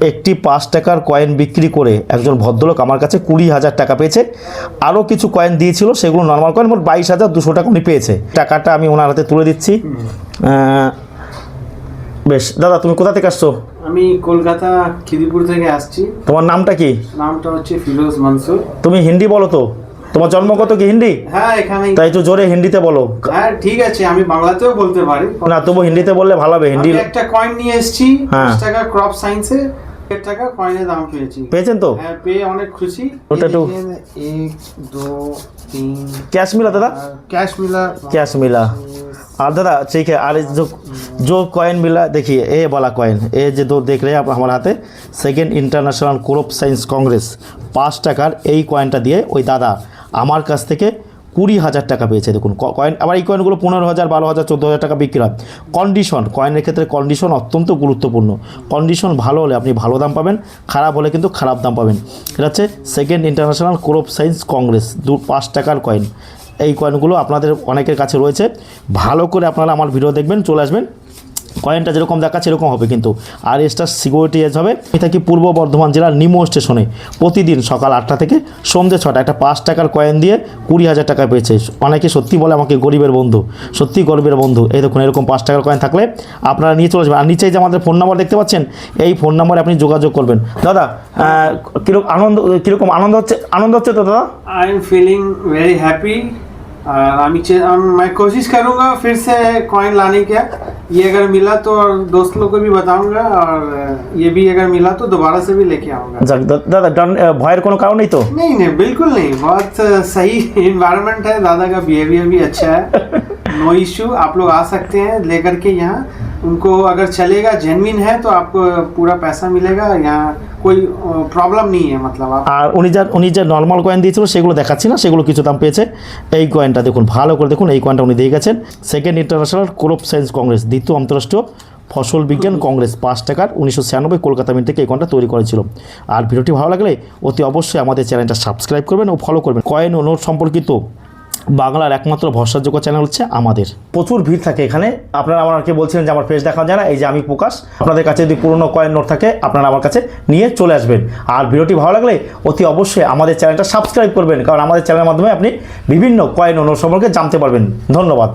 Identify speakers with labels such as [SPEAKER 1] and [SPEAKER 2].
[SPEAKER 1] একটি 5 টাকার কয়েন বিক্রি করে একজন ভদ্রলোক আমার কাছে 20,000 টাকা পেয়েছে। আরও কিছু কয়েন দিয়েছিল, সেগুলো নর্মাল কয়েন, মোট 22,200 টাকা উনি পেয়েছে। টাকাটা আমি ওনার হাতে তুলে দিচ্ছি। বেশ দাদা, তুমি কোথা থেকে আসছো?
[SPEAKER 2] আমি কলকাতা খিদিপুর থেকে আসছি।
[SPEAKER 1] তোমার নামটা কি?
[SPEAKER 2] নামটা হচ্ছে ফিরোজ মনসুর।
[SPEAKER 1] তুমি হিন্দি বলো তো? তোমার জন্মগত কি হিন্দি?
[SPEAKER 2] হ্যাঁ, এখানে।
[SPEAKER 1] তাই একটু জোরে হিন্দিতে বলো।
[SPEAKER 2] হ্যাঁ ঠিক আছে, আমি বাংলাতেও বলতে পারি।
[SPEAKER 1] না, তবু হিন্দিতে বললে ভালো হবে। হিন্দি।
[SPEAKER 2] আমি একটা কয়েন নিয়ে এসেছি,
[SPEAKER 1] হ্যাঁ।
[SPEAKER 2] 5 টাকা ক্রপ সায়েন্সে 1 টাকা কয়েনের দাম পেয়েছি।
[SPEAKER 1] পেয়েছেন তো?
[SPEAKER 2] হ্যাঁ, পেয়ে অনেক খুশি।
[SPEAKER 1] ওটা একটু
[SPEAKER 2] 1 2 3
[SPEAKER 1] कैश मिला दादा?
[SPEAKER 2] कैश मिला।
[SPEAKER 1] कैश मिला। और दादा ठीक है। और जो जो कॉइन मिला, देखिए ये वाला कॉइन, ये जो दो देख रहे हैं आप हमारे हाथे, second international crop science Congress 5 টাকার এই কয়েনটা দিয়ে ওই দাদা আমার কাছ থেকে 20,000 টাকা পেয়েছে। দেখুন কয়েন, আবার এই কয়েনগুলো 15,000 12,000 14,000 টাকা বিক্রি হয়। কন্ডিশন, কয়েনের ক্ষেত্রে কন্ডিশন অত্যন্ত গুরুত্বপূর্ণ। কন্ডিশন ভালো হলে আপনি ভালো দাম পাবেন, খারাপ হলে কিন্তু খারাপ দাম পাবেন। এটা হচ্ছে second international crop science Congress 5 টাকার কয়েন। এই কয়েনগুলো আপনাদের অনেকের কাছে রয়েছে। ভালো করে আপনারা আমার ভিডিও দেখবেন, চলে আসবেন। কয়েনটা যেরকম দেখাচ্ছে এরকম হবে কিন্তু। আর এক্সট্রা সিকিউরিটি এজ হবে। আমি থাকি পূর্ব বর্ধমান জেলার নিমো স্টেশনে। প্রতিদিন সকাল 8টা থেকে সন্ধ্যে 6টা একটা 5 টাকার কয়েন দিয়ে 20,000 টাকা পেয়েছে। অনেকে সত্যি বলে আমাকে গরিবের বন্ধু, সত্যি গরিবের বন্ধু। এই দেখুন, এরকম 5 টাকার কয়েন থাকলে আপনারা নিয়ে চলে আসবেন। আর নিচেই যে আমাদের ফোন নাম্বার দেখতে পাচ্ছেন, এই ফোন নাম্বারে আপনি যোগাযোগ করবেন। দাদা কীরকম আনন্দ হচ্ছে তো দাদা?
[SPEAKER 2] I am feeling very happy. मैं कोशिश करूंगा फिर से कॉइन लाने का। ये अगर मिला तो दोस्त लोग को भी बताऊंगा, और ये भी अगर मिला तो दोबारा से भी लेके आऊंगा।
[SPEAKER 1] दादा भयर কোনো কারণ নেই তো?
[SPEAKER 2] नहीं नहीं, बिल्कुल नहीं। बहुत सही इन्वायरमेंट है, दादा का बिहेवियर भी अच्छा है। नो इश्यू, आप लोग आ सकते हैं लेकर के यहाँ। उनको अगर चलेगा, जेन्युइन है, तो आपको पूरा पैसा मिलेगा। यहाँ कोई प्रॉब्लम नहीं है, मतलब आप।
[SPEAKER 1] আর উনি যে নর্মাল কয়েন দিয়েছিল সেগুলো দেখাচ্ছি না, সেগুলো কিছু দাম পেয়েছে। এই কয়েনটা দেখুন, ভালো করে দেখুন, এই কয়েনটা উনি দিয়ে গেছেন। Second international crop science Congress, দ্বিতীয় আন্তঃরাষ্ট্রীয় ফসল বিজ্ঞান কংগ্রেস 5 টাকার 1996 কলকাতা মিন্ট থেকে এই কয়েনটা তৈরি করেছিল। আর ভিডিওটি ভালো লাগলে অতি অবশ্যই আমাদের চ্যানেলটা সাবস্ক্রাইব করবেন ও ফলো করবেন। কয়েন ও নোট সম্পর্কিত বাংলার একমাত্র ভরসাযোগ্য চ্যানেল হচ্ছে আমাদের। প্রচুর ভিড় থাকে এখানে। আপনারা আমাকে বলছিলেন যে আমার ফেস দেখা যায় না, এই যে আমি প্রকাশ। আপনাদের কাছে যদি পুরনো কয়েন নোট থাকে আপনারা আমার কাছে নিয়ে চলে আসবেন। আর ভিডিওটি ভালো লাগলে অতি অবশ্যই আমাদের চ্যানেলটা সাবস্ক্রাইব করবেন, কারণ আমাদের চ্যানেলের মাধ্যমে আপনি বিভিন্ন কয়েন ও নোট সম্পর্কে জানতে পারবেন। ধন্যবাদ।